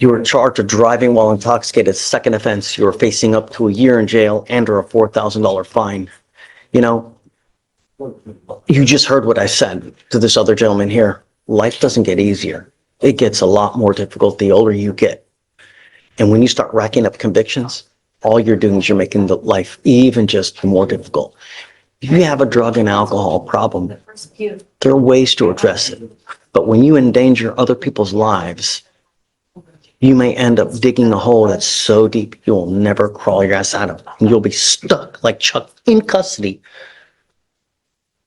You were charged of driving while intoxicated, second offense. You were facing up to a year in jail and or a $4,000 fine. You know, you just heard what I said to this other gentleman here. Life doesn't get easier. It gets a lot more difficult the older you get. And when you start racking up convictions, all you're doing is you're making the life even just more difficult. If you have a drug and alcohol problem, there are ways to address it. But when you endanger other people's lives, you may end up digging a hole that's so deep you'll never crawl your ass out of it. And you'll be stuck like Chuck in custody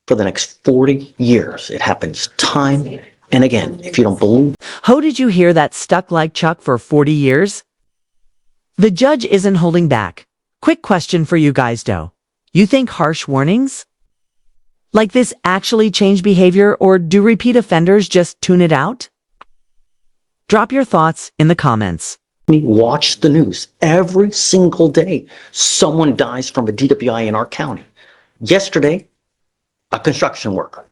for the next 40 years. It happens time and again. If you don't believe. How did you hear that stuck like Chuck for 40 years? The judge isn't holding back. Quick question for you guys though. You think harsh warnings like this actually change behavior, or do repeat offenders just tune it out? Drop your thoughts in the comments. Watch the news every single day. Someone dies from a DWI in our county. Yesterday, a construction worker.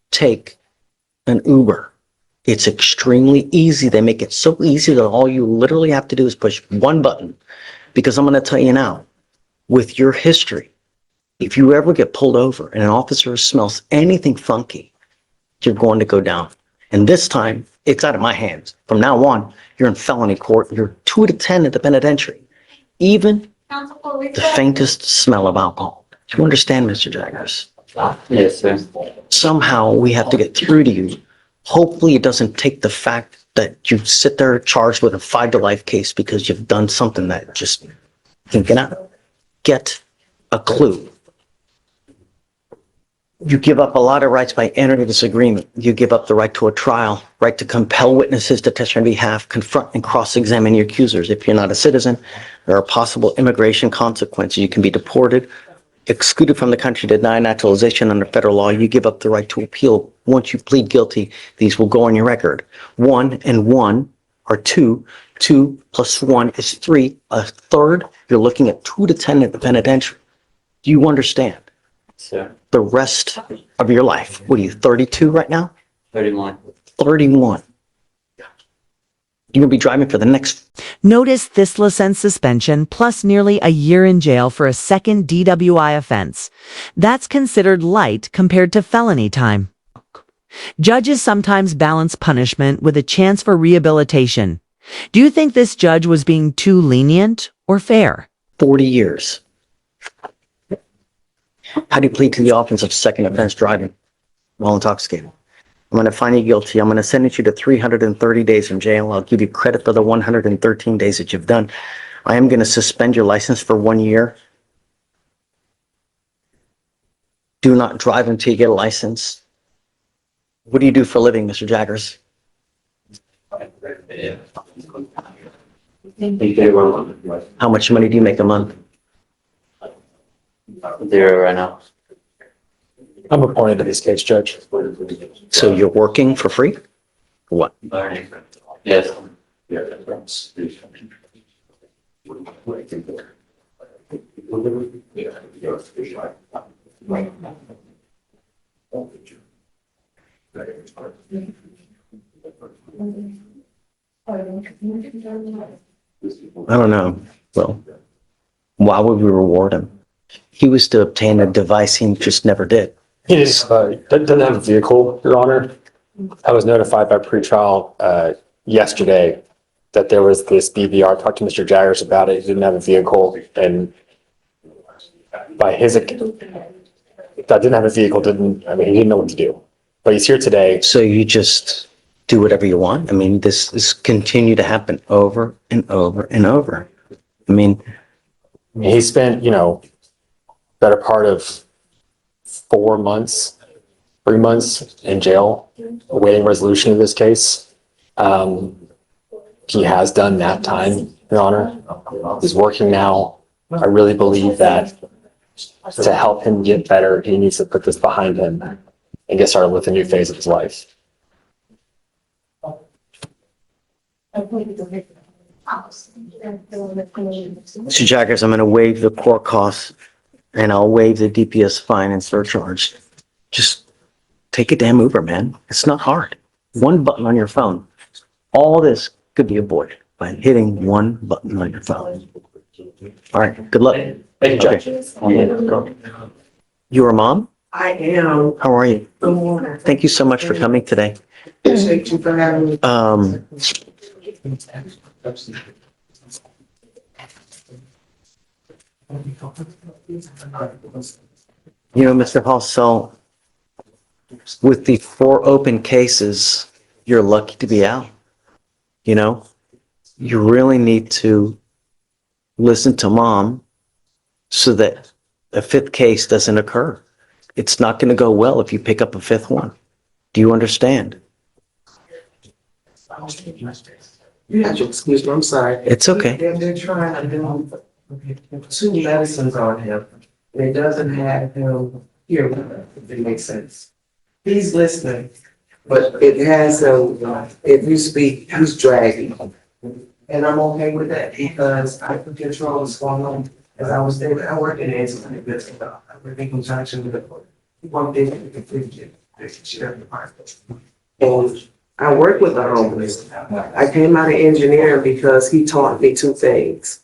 Take an Uber. It's extremely easy. They make it so easy that all you literally have to do is push one button. Because I'm going to tell you now, with your history, if you ever get pulled over and an officer smells anything funky, you're going to go down. And this time, it's out of my hands. From now on, you're in felony court. You're 2 to 10 at the penitentiary. Even the faintest smell of alcohol. Do you understand, Mr. Jaggers? Yes, sir. Somehow we have to get through to you. Hopefully it doesn't take the fact that you sit there charged with a 5 to life case because you've done something that just you cannot get a clue. You give up a lot of rights by entering this agreement. You give up the right to a trial, right to compel witnesses to testify on behalf, confront and cross-examine your accusers. If you're not a citizen, there are possible immigration consequences. You can be deported, excluded from the country, denied naturalization under federal law. You give up the right to appeal. Once you plead guilty, these will go on your record. 1 and 1 are 2. 2 plus 1 is 3. A third, you're looking at 2 to 10 at the penitentiary. Do you understand? Sir. The rest of your life. What are you, 32 right now? 31. 31. You're going to be driving for the next. Notice this license suspension plus nearly a year in jail for a second DWI offense. That's considered light compared to felony time. Judges sometimes balance punishment with a chance for rehabilitation. Do you think this judge was being too lenient or fair? 40 years. How do you plead to the offense of second offense driving while intoxicated? I'm going to find you guilty. I'm going to sentence you to 330 days in jail. I'll give you credit for the 113 days that you've done. I am going to suspend your license for 1 year. Do not drive until you get a license. What do you do for a living, Mr. Jaggers? How much money do you make a month? 0 right now. I'm appointed to this case, Judge. So you're working for free? For what? Yes. I don't know. Well, why would we reward him? He was to obtain a device he just never did. He just doesn't have a vehicle, Your Honor. I was notified by pretrial yesterday that there was this BVR. Talked to Mr. Jaggers about it. He didn't have a vehicle, and by his account, that didn't have a vehicle. He didn't know what to do. But he's here today. So you just do whatever you want? I mean, this continue to happen over and over and over. I mean, he spent, better part of 4 months, 3 months in jail awaiting resolution of this case. He has done that time, Your Honor. He's working now. I really believe that to help him get better, he needs to put this behind him and get started with a new phase of his life. Mr. Jaggers, I'm going to waive the court costs and I'll waive the DPS fine and surcharge. Just take a damn Uber, man. It's not hard. One button on your phone. All this could be avoided by hitting one button on your phone. All right, good luck. Thank you, Judge. Okay. You're a mom? I am. How are you? Good morning. Thank you so much for coming today. Appreciate you for having me. You know, Mr. Hall, so with the 4 open cases, you're lucky to be out. You know, you really need to listen to mom so that a 5th case doesn't occur. It's not going to go well if you pick up a 5th one. Do you understand? You have to excuse me, I'm sorry. It's okay. They're trying to do 2 medicines on him. And it doesn't have him here with us, if it makes sense. He's listening, but it has him, if you speak, he's dragging. And I'm okay with that because I can control what's going on. As I was there, I work in Ansley, I work in conjunction with one day, the sheriff department. And I work with the homeless. I came out of engineering because he taught me 2 things.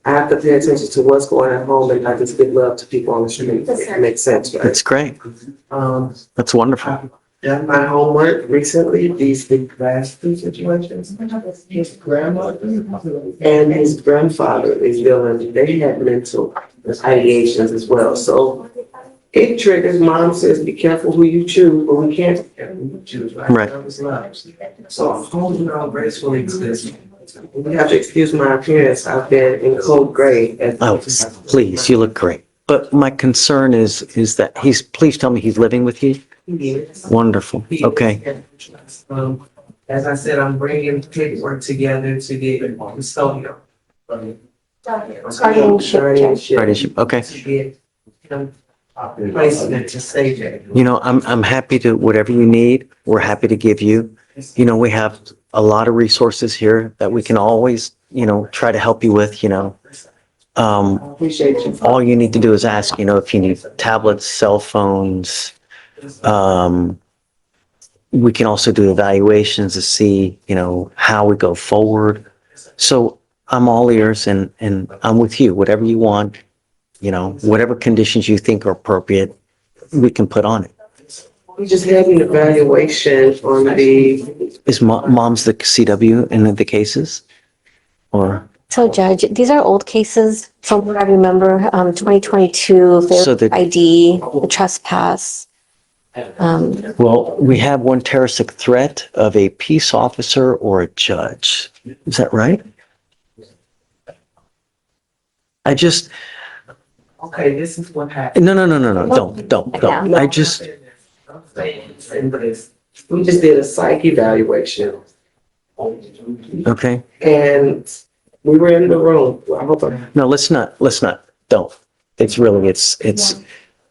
I have to pay attention to what's going on at home and not just give love to people on the street. It makes sense, right? That's great. That's wonderful. Done my homework recently, these big last 2 situations. His grandmother and his grandfather is dealing, they had mental ideations as well. So it triggers, mom says, be careful who you choose, but we can't be careful who you choose, right? Right. That was love. So I'm holding on gracefully to this. You have to excuse my appearance. I've been in cold gray. Oh, please, you look great. But my concern is that please tell me he's living with you? Yes. Wonderful. Okay. As I said, I'm bringing paperwork together to get custodial. Guardianship. Okay. To get him placement to save it. You know, I'm happy to, whatever you need, we're happy to give you. You know, we have a lot of resources here that we can always, you know, try to help you with, you know. Appreciate you. All you need to do is ask, you know, if you need tablets, cell phones. We can also do evaluations to see, you know, how we go forward. So I'm all ears and I'm with you. Whatever you want, you know, whatever conditions you think are appropriate, we can put on it. We just had an evaluation on the, Is mom's the CW in the cases? Or, So Judge, these are old cases from what I remember, 2022, So the- fair ID, the trespass. well, we have one terroristic threat of a peace officer or a judge. Is that right? okay, this is what happened. No, don't. I just, We just did a psych evaluation okay. and we were in the room. I hope I'm. No, let's not, don't. It's really, it's,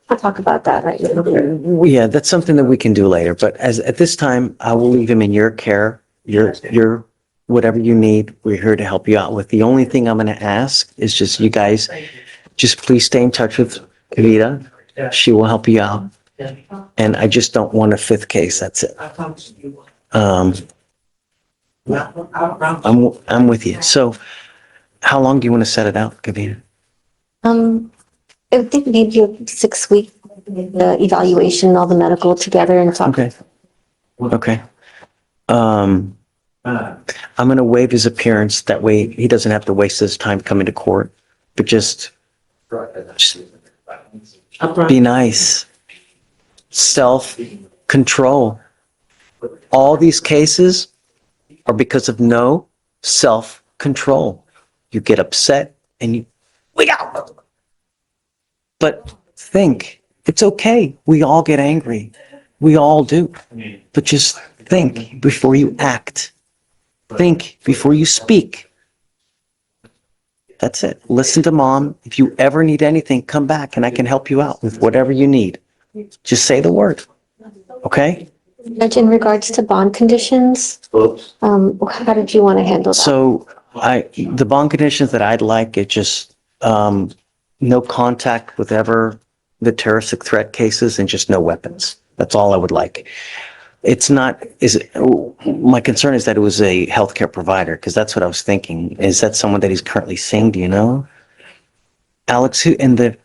I'll talk about that right now. yeah, that's something that we can do later, but at this time, I will leave him in your care, your, whatever you need, we're here to help you out with. The only thing I'm gonna ask is just you guys, just please stay in touch with Vita. She will help you out. And I just don't want a 5th case, that's it. I promise you. I'm with you. So how long do you want to set it out, Kavita? I think maybe a 6-week evaluation, all the medical together and talk. Okay. I'm going to waive his appearance. That way he doesn't have to waste his time coming to court, but just be nice. Self-control. All these cases are because of no self-control. You get upset and you wig out. But think, it's okay. We all get angry. We all do. But just think before you act. Think before you speak. That's it. Listen to mom. If you ever need anything, come back and I can help you out with whatever you need. Just say the word. Okay? Judge, in regards to bond conditions, how did you want to handle that? So the bond conditions that I'd like is just, no contact with ever the terroristic threat cases and just no weapons. That's all I would like. It's not, is it, my concern is that it was a healthcare provider, because that's what I was thinking. Is that someone that he's currently seeing? Do you know? Alex, who, in the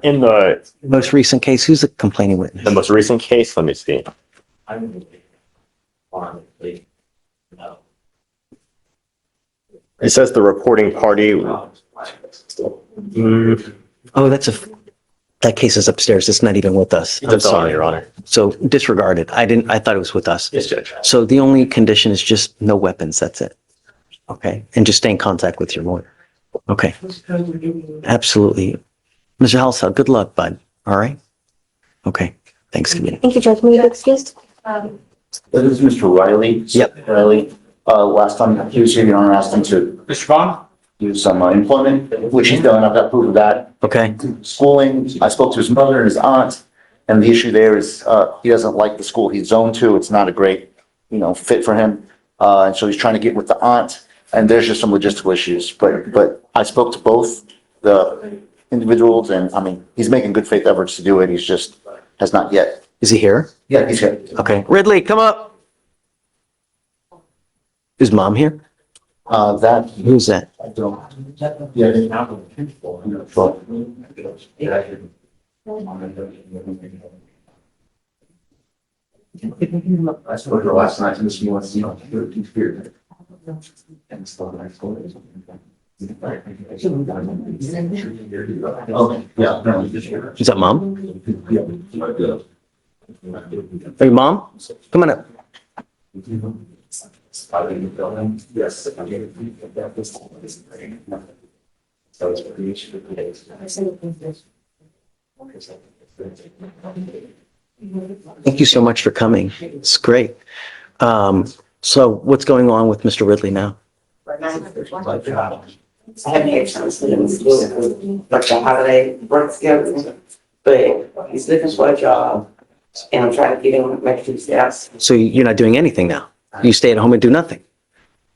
In the most recent case, who's the complaining witness? most recent case, let me see. It says the reporting party. Oh, that case is upstairs. It's not even with us. I'm That's all, sorry. Your Honor. So disregard it. I thought it was with us. Yes, Judge. So the only condition is just no weapons. That's it. Okay. And just stay in contact with your lawyer. Okay. Absolutely. Mr. Halsall, good luck, bud. All right. Okay. Thanks, committee. Thank you, Judge. May you be excused? This is Mr. Riley. Yep. Riley, last time he was here, Your Honor, asked him to. Mr. Vaughn? Do some employment, which he's done. I've got proof of that. Okay. Schooling, I spoke to his mother and his aunt, and the issue there is, he doesn't like the school he's zoned to. It's not a great, fit for him. And so he's trying to get with the aunt, and there's just some logistical issues. But I spoke to both the individuals, and I mean, he's making good faith efforts to do it. He's just, has not yet. Is he here? Yeah, he's here. Okay. Ridley, come up. Is mom here? That, Who's that? I don't. Yeah. Sure. I spoke to her last night, and she wants to, he's here. And so I told her. Okay, yeah. No, Is that mom? yeah. Hey, mom? Come on up. Yes. Thank you so much for coming. It's great. So what's going on with Mr. Ridley now? I haven't had a chance to let him school, like the holiday work schedule, but he's looking for a job, and I'm trying to get him, make sure he's out. So you're not doing anything now? You stay at home and do nothing?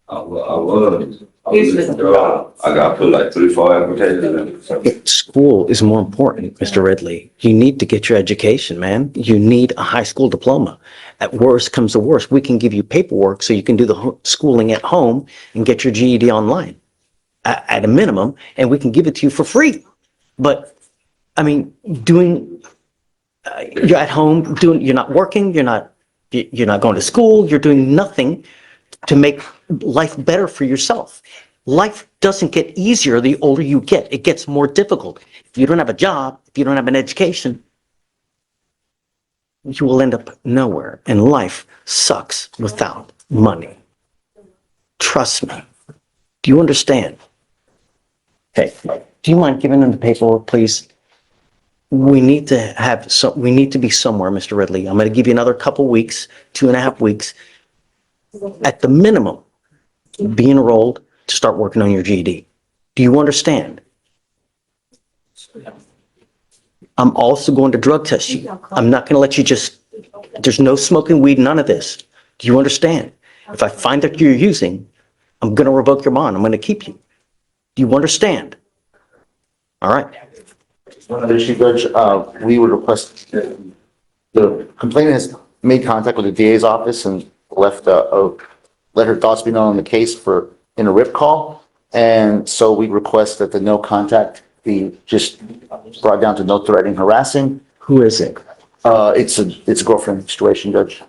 I was. He's looking for jobs. I got put like 3-4 applications in. School is more important, Mr. Ridley. You need to get your education, man. You need a high school diploma. At worst comes to worst, we can give you paperwork so you can do the schooling at home and get your GED online at a minimum, and we can give it to you for free. But I mean, you're at home you're not working, you're not going to school, you're doing nothing to make life better for yourself. Life doesn't get easier the older you get. It gets more difficult. If you don't have a job, if you don't have an education, you will end up nowhere. And life sucks without money. Trust me. Do you understand? Okay. Do you mind giving them the paperwork, please? We need to be somewhere, Mr. Ridley. I'm going to give you another couple weeks, 2.5 weeks. At the minimum, be enrolled to start working on your GED. Do you understand? I'm also going to drug test you. I'm not going to let you there's no smoking weed, none of this. Do you understand? If I find that you're using, I'm going to revoke your bond. I'm going to keep you. Do you understand? All right. One other issue, Judge, we would request, the complainant has made contact with the DA's office and let her thoughts be known on the case in a RIP call. And so we request that the no contact be just brought down to no threatening, harassing. Who is it? It's a girlfriend situation, Judge.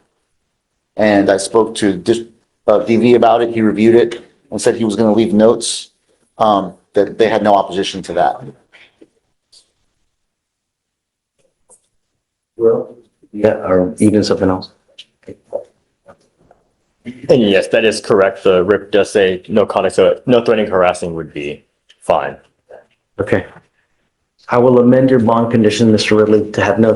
And I spoke to DV about it. He reviewed it and said he was going to leave notes, that they had no opposition to that. Yeah, or even something else. And yes, that is correct. The RIP does say no contact, so no threatening, harassing would be fine. Okay. I will amend your bond condition, Mr. Ridley, to have no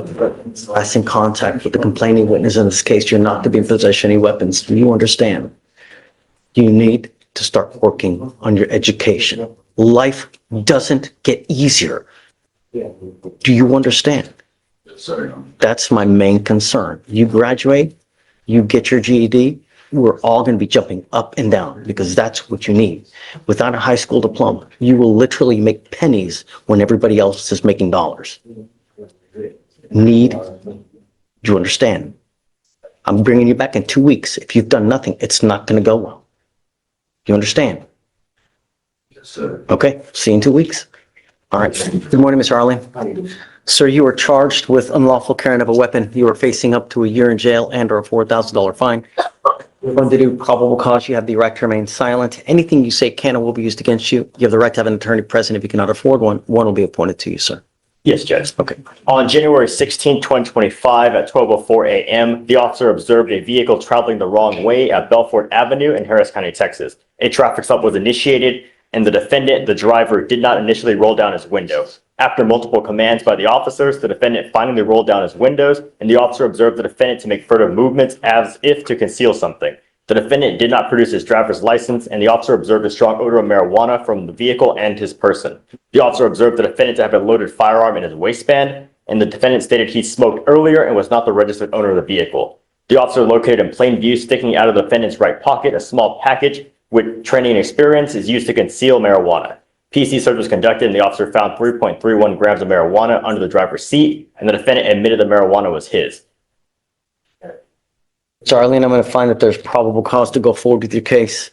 lasting contact with the complaining witness in this case. You're not to be in possession of any weapons. Do you understand? You need to start working on your education. Life doesn't get easier. Do you understand? Sorry. That's my main concern. You graduate, you get your GED, we're all going to be jumping up and down because that's what you need. Without a high school diploma, you will literally make pennies when everybody else is making dollars. Do you understand? I'm bringing you back in 2 weeks. If you've done nothing, it's not going to go well. You understand? Yes, sir. Okay, see you in 2 weeks. All right. Good morning, Mr. Arling. Sir, you are charged with unlawful carrying of a weapon. You are facing up to a year in jail and or a $4,000 fine. We're going to do probable cause. You have the right to remain silent. Anything you say can or will be used against you. You have the right to have an attorney present. If you cannot afford one, one will be appointed to you, sir. Yes, Judge. Okay. On January 16, 2025 at 12:04 a.m., the officer observed a vehicle traveling the wrong way at Belfort Avenue in Harris County, Texas. A traffic stop was initiated, and the defendant, the driver, did not initially roll down his windows. After multiple commands by the officers, the defendant finally rolled down his windows, and the officer observed the defendant to make further movements as if to conceal something. The defendant did not produce his driver's license, and the officer observed a strong odor of marijuana from the vehicle and his person. The officer observed the defendant to have a loaded firearm in his waistband, and the defendant stated he smoked earlier and was not the registered owner of the vehicle. The officer located in plain view, sticking out of the defendant's right pocket, a small package with training and experience is used to conceal marijuana. PC search was conducted, and the officer found 3.31 grams of marijuana under the driver's seat, and the defendant admitted the marijuana was his. Mr. Arling, I'm going to find that there's probable cause to go forward with your case.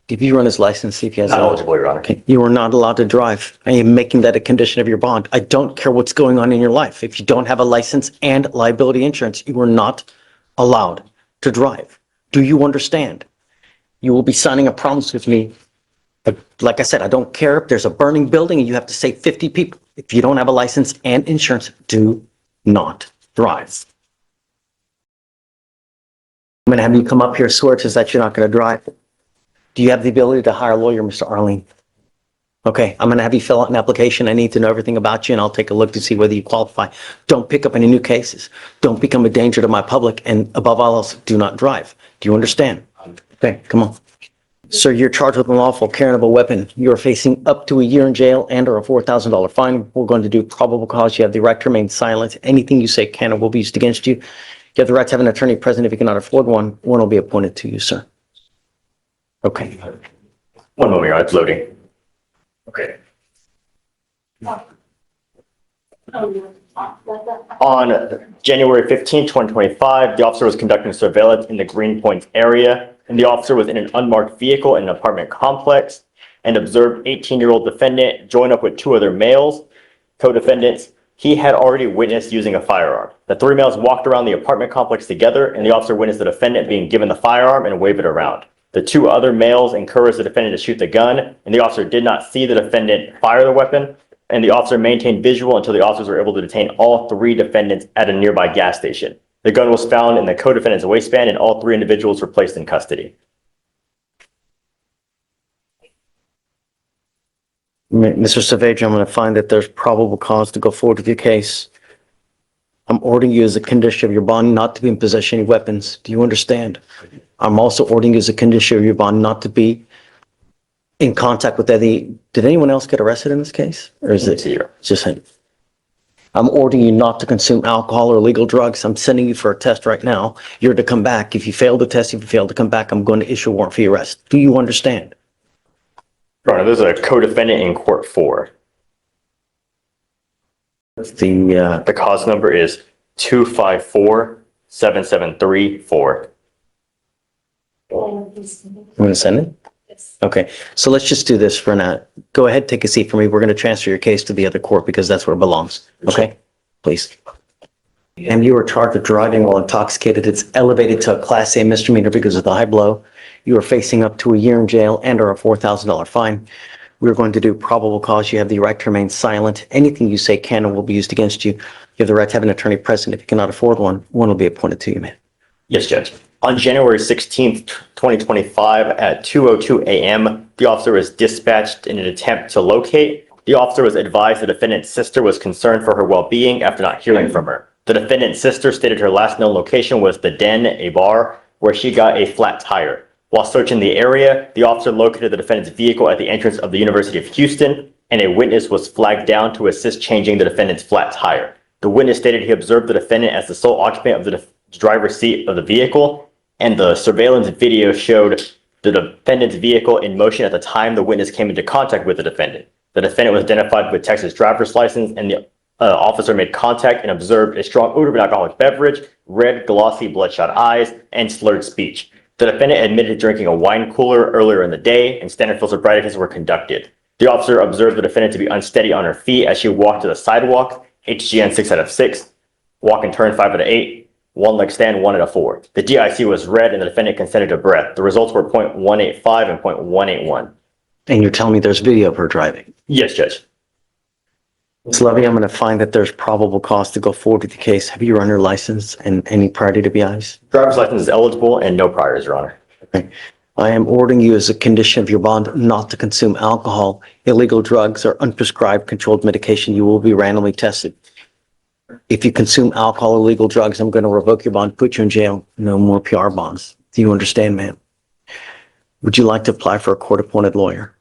If you run his license, see if he has. Not eligible, Your Honor. Okay. You are not allowed to drive. I am making that a condition of your bond. I don't care what's going on in your life. If you don't have a license and liability insurance, you are not allowed to drive. Do you understand? You will be signing a promise with me. Like I said, I don't care if there's a burning building and you have to save 50 people. If you don't have a license and insurance, do not drive. I'm going to have you come up here, swear to us that you're not going to drive. Do you have the ability to hire a lawyer, Mr. Arling? Okay, I'm going to have you fill out an application. I need to know everything about you, and I'll take a look to see whether you qualify. Don't pick up any new cases. Don't become a danger to my public, and above all else, do not drive. Do you understand? Okay, come on. Sir, you're charged with unlawful carrying of a weapon. You are facing up to a year in jail and or a $4,000 fine. We're going to do probable cause. You have the right to remain silent. Anything you say can or will be used against you. You have the right to have an attorney present. If you cannot afford one, one will be appointed to you, sir. Okay. One moment, Your Honor, it's loading. Okay. On January 15, 2025, the officer was conducting surveillance in the Greenpoint area, and the officer was in an unmarked vehicle in an apartment complex and observed 18-year-old defendant join up with two other males, co-defendants. He had already witnessed using a firearm. The three males walked around the apartment complex together, and the officer witnessed the defendant being given the firearm and wave it around. The two other males encouraged the defendant to shoot the gun, and the officer did not see the defendant fire the weapon, and the officer maintained visual until the officers were able to detain all three defendants at a nearby gas station. The gun was found in the co-defendant's waistband, and all three individuals were placed in custody. Mr. Saavedra, I'm going to find that there's probable cause to go forward with your case. I'm ordering you as a condition of your bond not to be in possession of any weapons. Do you understand? I'm also ordering you as a condition of your bond not to be in contact with any. Did anyone else get arrested in this case? Or is it just him? I'm ordering you not to consume alcohol or illegal drugs. I'm sending you for a test right now. You're to come back. If you fail the test, if you fail to come back, I'm going to issue a warrant for your arrest. Do you understand? Your Honor, there's a co-defendant in court 4. The cause number is 2547734. I'm going to send it? Yes. Okay, so let's just do this for now. Go ahead, take a seat for me. We're going to transfer your case to the other court because that's where it belongs. Okay, please. And you are charged with driving while intoxicated. It's elevated to a Class A misdemeanor because of the high blow. You are facing up to a year in jail and or a $4,000 fine. We're going to do probable cause. You have the right to remain silent. Anything you say can and will be used against you. You have the right to have an attorney present. If you cannot afford one, one will be appointed to you, man. Yes, Judge. On January 16th, 2025 at 2:02 a.m., the officer was dispatched in an attempt to locate. The officer was advised the defendant's sister was concerned for her well-being after not hearing from her. The defendant's sister stated her last known location was the Den, a bar, where she got a flat tire. While searching the area, the officer located the defendant's vehicle at the entrance of the University of Houston, and a witness was flagged down to assist changing the defendant's flat tire. The witness stated he observed the defendant as the sole occupant of the driver's seat of the vehicle, and the surveillance video showed the defendant's vehicle in motion at the time the witness came into contact with the defendant. The defendant was identified with Texas driver's license, and the Officer made contact and observed a strong odor of an alcoholic beverage, red, glossy, bloodshot eyes, and slurred speech. The defendant admitted drinking a wine cooler earlier in the day, and standard field sobriety tests were conducted. The officer observed the defendant to be unsteady on her feet as she walked to the sidewalk, HGN 6 out of 6, walk and turn 5 out of 8, one leg stand 1 out of 4. The DIC was red and the defendant consented to breath. The results were 0.185 and 0.181. And you're telling me there's video of her driving? Yes, Judge. Ms. Levy, I'm going to find that there's probable cause to go forward with the case. Have you run your license and any prior DWIs? Driver's license is eligible and no priors, Your Honor. Okay. I am ordering you as a condition of your bond not to consume alcohol, illegal drugs, or unprescribed controlled medication. You will be randomly tested. If you consume alcohol or illegal drugs, I'm going to revoke your bond, put you in jail. No more PR bonds. Do you understand, ma'am? Would you like to apply for a court-appointed lawyer?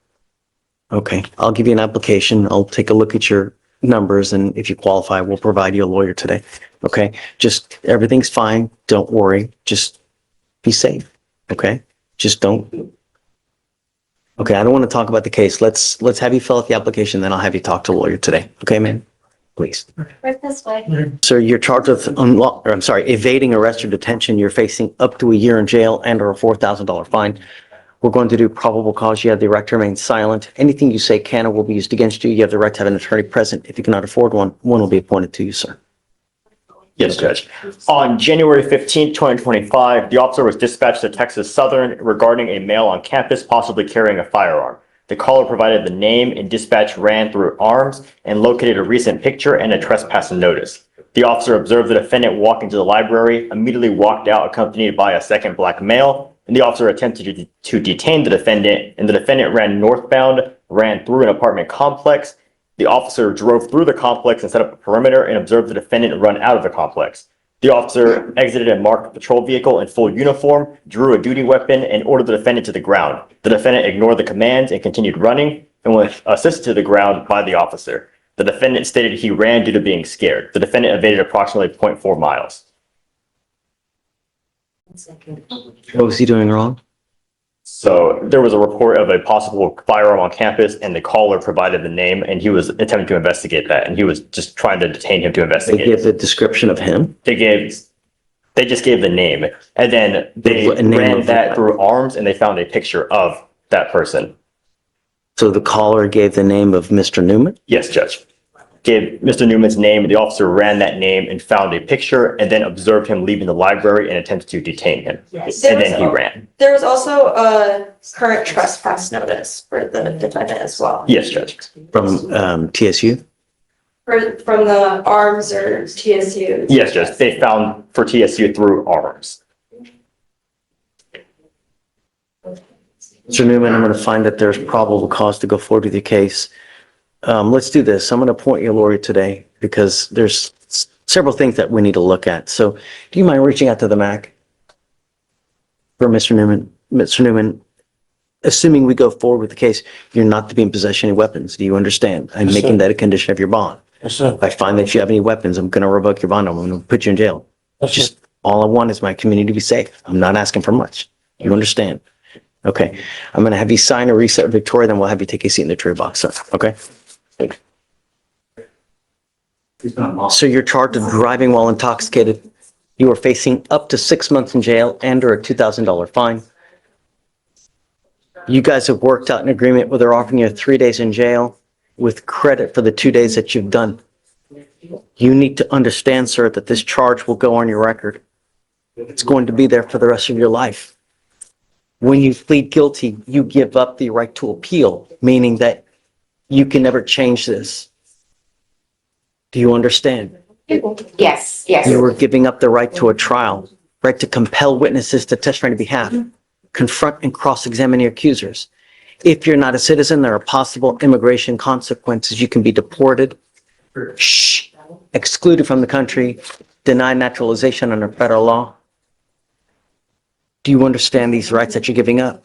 Okay, I'll give you an application. I'll take a look at your numbers, and if you qualify, we'll provide you a lawyer today. Okay, just everything's fine. Don't worry. Just be safe. Okay, just don't. Okay, I don't want to talk about the case. Let's have you fill out the application, then I'll have you talk to a lawyer today. Okay, ma'am? Please. Right this way. Sir, you're charged with evading arrest or detention. You're facing up to a year in jail and or a $4,000 fine. We're going to do probable cause. You have the right to remain silent. Anything you say can or will be used against you. You have the right to have an attorney present. If you cannot afford one, one will be appointed to you, sir. Yes, Judge. On January 15th, 2025, the officer was dispatched to Texas Southern regarding a male on campus possibly carrying a firearm. The caller provided the name and dispatch ran through arms and located a recent picture and a trespass notice. The officer observed the defendant walk into the library, immediately walked out accompanied by a second black male, and the officer attempted to detain the defendant, and the defendant ran northbound, ran through an apartment complex. The officer drove through the complex and set up a perimeter and observed the defendant run out of the complex. The officer exited a marked patrol vehicle in full uniform, drew a duty weapon, and ordered the defendant to the ground. The defendant ignored the commands and continued running and was assisted to the ground by the officer. The defendant stated he ran due to being scared. The defendant evaded approximately 0.4 miles. What was he doing wrong? So there was a report of a possible firearm on campus, and the caller provided the name, and he was attempting to investigate that, and he was just trying to detain him to They investigate. give the description of him. They just gave the name, and then they A name ran of- that through arms, and they found a picture of that person. So the caller gave the name of Mr. Newman. Yes, Judge. Gave Mr. Newman's name, the officer ran that name and found a picture, and then observed him leaving the library and attempted to detain him. Yes. And then he ran. There was also a current trespass notice for the defendant as well. Yes, Judge. From TSU. From the arms or TSU. Yes, Judge. They found for TSU through arms. Mr. Newman, I'm going to find that there's probable cause to go forward with your case. Let's do this. I'm going to appoint you a lawyer today because there's several things that we need to look at. So do you mind reaching out to the MAC for Mr. Newman? Mr. Newman, assuming we go forward with the case, you're not to be in possession of weapons. Do you understand? I'm Yes, sir. making that a condition of your bond. Yes, sir. If I find that you have any weapons, I'm going to revoke your bond. I'm going to put you in jail. Just all I want is my community to be safe. I'm not asking for much. You understand? Okay. I'm going to have you sign a reset Victoria, then we'll have you take a seat in the jury box, sir. Okay? So you're charged with driving while intoxicated. You are facing up to 6 months in jail and or a $2,000 fine. You guys have worked out an agreement where they're offering you 3 days in jail with credit for the 2 days that you've done. You need to understand, sir, that this charge will go on your record. It's going to be there for the rest of your life. When you plead guilty, you give up the right to appeal, meaning that you can never change this. Do you understand? Yes, yes. You are giving up the right to a trial, right to compel witnesses to testify on your behalf, confront and cross-examine your accusers. If you're not a citizen, there are possible immigration consequences. You can be deported, excluded from the country, denied naturalization under federal law. Do you understand these rights that you're giving up?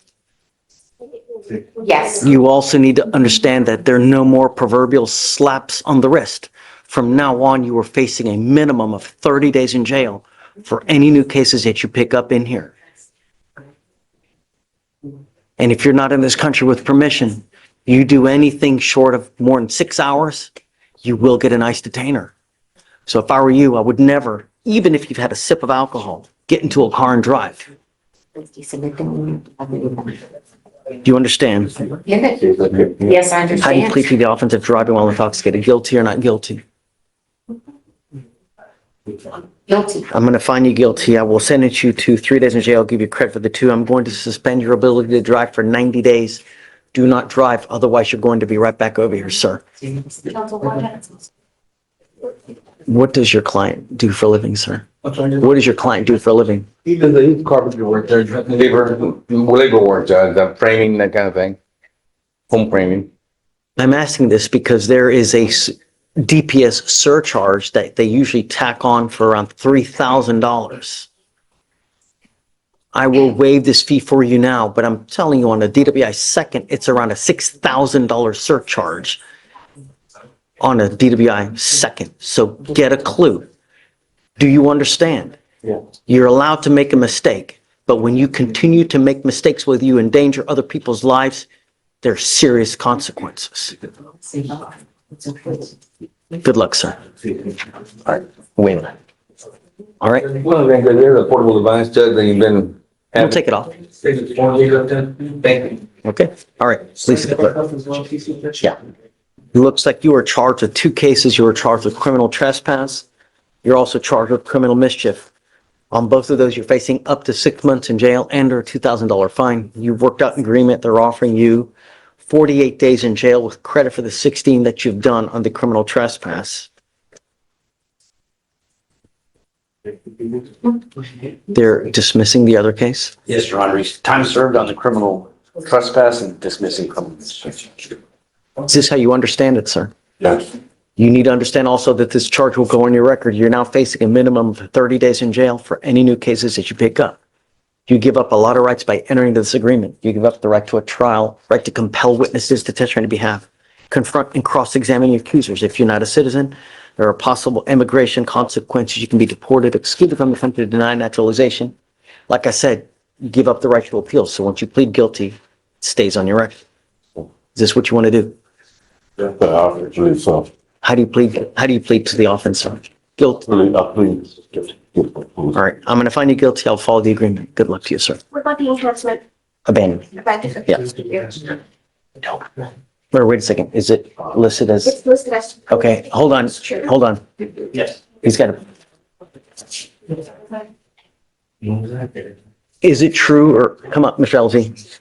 Yes. You also need to understand that there are no more proverbial slaps on the wrist. From now on, you are facing a minimum of 30 days in jail for any new cases that you pick up in here. And if you're not in this country with permission, you do anything short of more than 6 hours, you will get an ICE detainer. So if I were you, I would never, even if you've had a sip of alcohol, get into a car and drive. Do you understand? Yes, I How do you plead to the offense of driving while intoxicated? Guilty or not guilty? Guilty. I'm going to find you guilty. I will sentence you to 3 days in jail. I'll give you credit for the 2. I'm going to suspend your ability to drive for 90 days. Do not drive, otherwise you're going to be right back over here, sir. What does your client do for a living, sir? What does your client do for a living? He does the carpentry work, labor work, the framing, that kind of thing. Home framing. I'm asking this because there is a DPS surcharge that they usually tack on for around $3,000. I will waive this fee for you now, but I'm telling you on a DWI second, it's around a $6,000 surcharge on a DWI second. So get a clue. Do you understand? Yeah. You're allowed to make a mistake, but when you continue to make mistakes where you endanger other people's lives, there are serious consequences. Good luck, sir. All right, wait. All right, Well, then, there's a portable device, Judge, that you've been. we'll take it off. Thank you. Okay, all right, please. Yeah. It looks like you were charged with 2 cases. You were charged with criminal trespass. You're also charged with criminal mischief. On both of those, you're facing up to 6 months in jail and or a $2,000 fine. You've worked out an agreement. They're offering you 48 days in jail with credit for the 16 that you've done on the criminal trespass. They're dismissing the other case. Yes, Your Honor. Time served on the criminal trespass and dismissing criminal. Is this how you understand it, sir? Yes. You need to understand also that this charge will go on your record. You're now facing a minimum of 30 days in jail for any new cases that you pick up. You give up a lot of rights by entering this agreement. You give up the right to a trial, right to compel witnesses to testify on your behalf, confront and cross-examine your accusers. If you're not a citizen, there are possible immigration consequences. You can be deported, excluded from the country, denied naturalization. Like I said, you give up the right to appeal. So once you plead guilty, it stays on your record. Is this what you want to do? Yeah, I believe so. How do you plead? How do you plead to the offense, sir? Guilty. I plead. All right, I'm going to find you guilty. I'll follow the agreement. Good luck to you, sir. What about the enhancement? Abandoned. Yeah. Or wait a second. Is it listed as? It's listed as. Okay, hold on. Hold on. Yes. He's got to. Is it true or come up, Mr. LZ?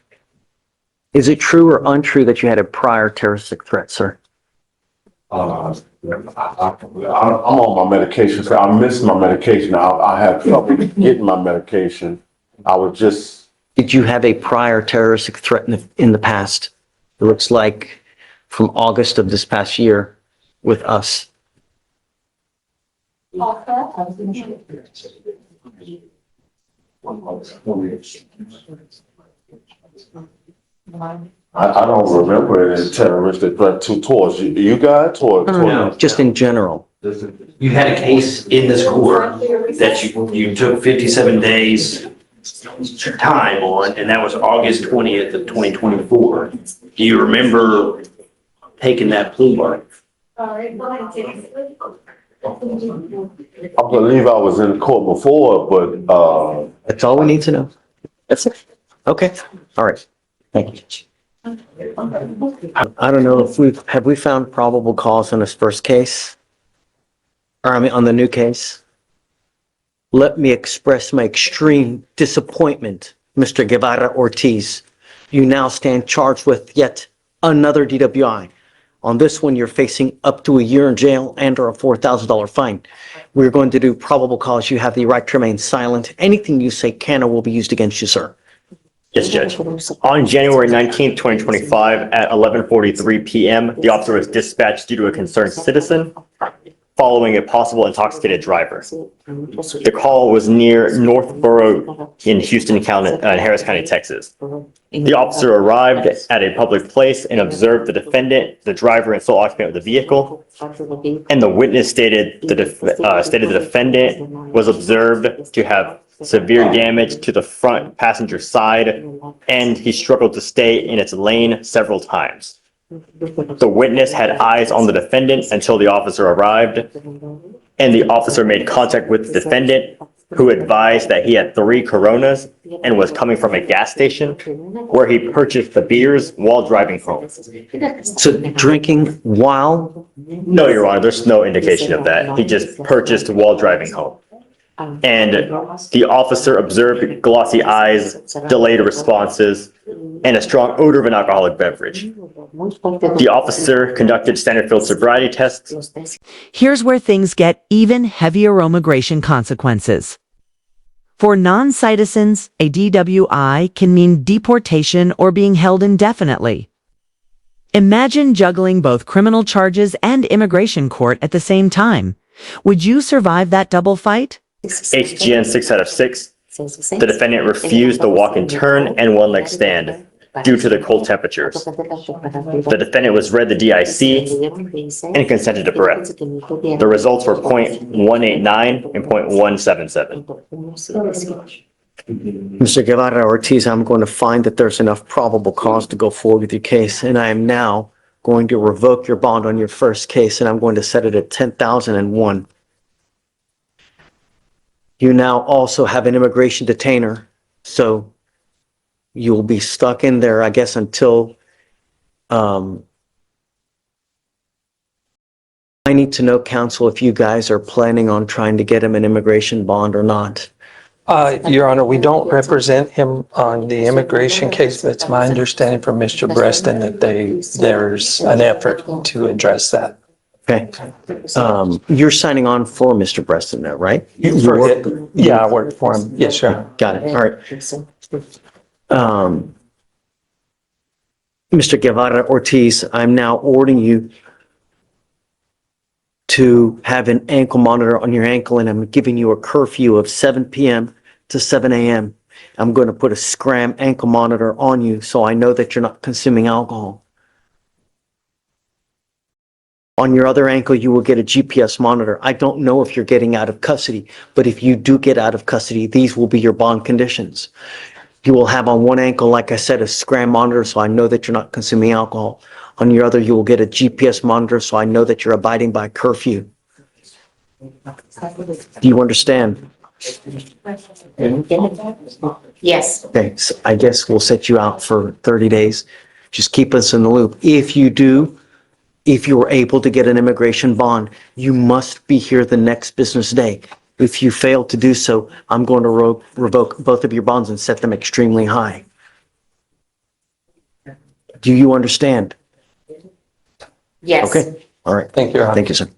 Is it true or untrue that you had a prior terroristic threat, sir? I'm on my medication, so I missed my medication. I have trouble getting my medication. I was just. Did you have a prior terroristic threat in the past? It looks like from August of this past year with us. I don't remember any terroristic threat towards you guys, No, just in general. You had a case in this court that you took 57 days time on, and that was August 20th of 2024. Do you remember taking that plea bargain? I believe I was in court before, but, That's all we need to know. That's it. Okay, all right. Thank you. I don't know if have we found probable cause on this first case? Or I mean, on the new case? Let me express my extreme disappointment, Mr. Guevara Ortiz. You now stand charged with yet another DWI. On this one, you're facing up to a year in jail and or a $4,000 fine. We're going to do probable cause. You have the right to remain silent. Anything you say can or will be used against you, sir. Yes, Judge. On January 19th, 2025 at 11:43 p.m., the officer was dispatched due to a concerned citizen following a possible intoxicated driver. The call was near Northborough in Houston County, Harris County, Texas. The officer arrived at a public place and observed the defendant, the driver, and sole occupant of the vehicle. And the witness stated the defendant was observed to have severe damage to the front passenger side, and he struggled to stay in its lane several times. The witness had eyes on the defendant until the officer arrived, and the officer made contact with the defendant, who advised that he had 3 Coronas and was coming from a gas station where he purchased the beers while driving home. So drinking while, No, Your Honor, there's no indication of that. He just purchased while driving home. And the officer observed glossy eyes, delayed responses, and a strong odor of an alcoholic beverage. The officer conducted standard field sobriety tests. Here's where things get even heavier immigration consequences. For non-citizens, a DWI can mean deportation or being held indefinitely. Imagine juggling both criminal charges and immigration court at the same time. Would you survive that double fight? HGN 6 out of 6. The defendant refused the walk and turn and one-leg stand due to the cold temperatures. The defendant was read the DIC and consented to breath. The results were .189 and .177. Mr. Guevara Ortiz, I'm going to find that there's enough probable cause to go forward with your case, and I am now going to revoke your bond on your first case, and I'm going to set it at 10,001. You now also have an immigration detainer, so you'll be stuck in there, I guess, until I need to know, counsel, if you guys are planning on trying to get him an immigration bond or not. Your Honor, we don't represent him on the immigration case, but it's my understanding from Mr. Breston that there's an effort to address that. Okay. You're signing on for Mr. Breston now, right? Yeah, I work for him. Yes, sir. Got it. All right. Mr. Guevara Ortiz, I'm now ordering you to have an ankle monitor on your ankle, and I'm giving you a curfew of 7 p.m. to 7 a.m. I'm going to put a scram ankle monitor on you so I know that you're not consuming alcohol. On your other ankle, you will get a GPS monitor. I don't know if you're getting out of custody, but if you do get out of custody, these will be your bond conditions. You will have on one ankle, like I said, a scram monitor, so I know that you're not consuming alcohol. On your other, you will get a GPS monitor, so I know that you're abiding by curfew. Do you understand? Yes. Okay, so I guess we'll set you out for 30 days. Just keep us in the loop. If you are able to get an immigration bond, you must be here the next business day. If you fail to do so, I'm going to revoke both of your bonds and set them extremely high. Do you understand? Yes. Okay, all right. Thank you, Your Honor. Thank you, sir.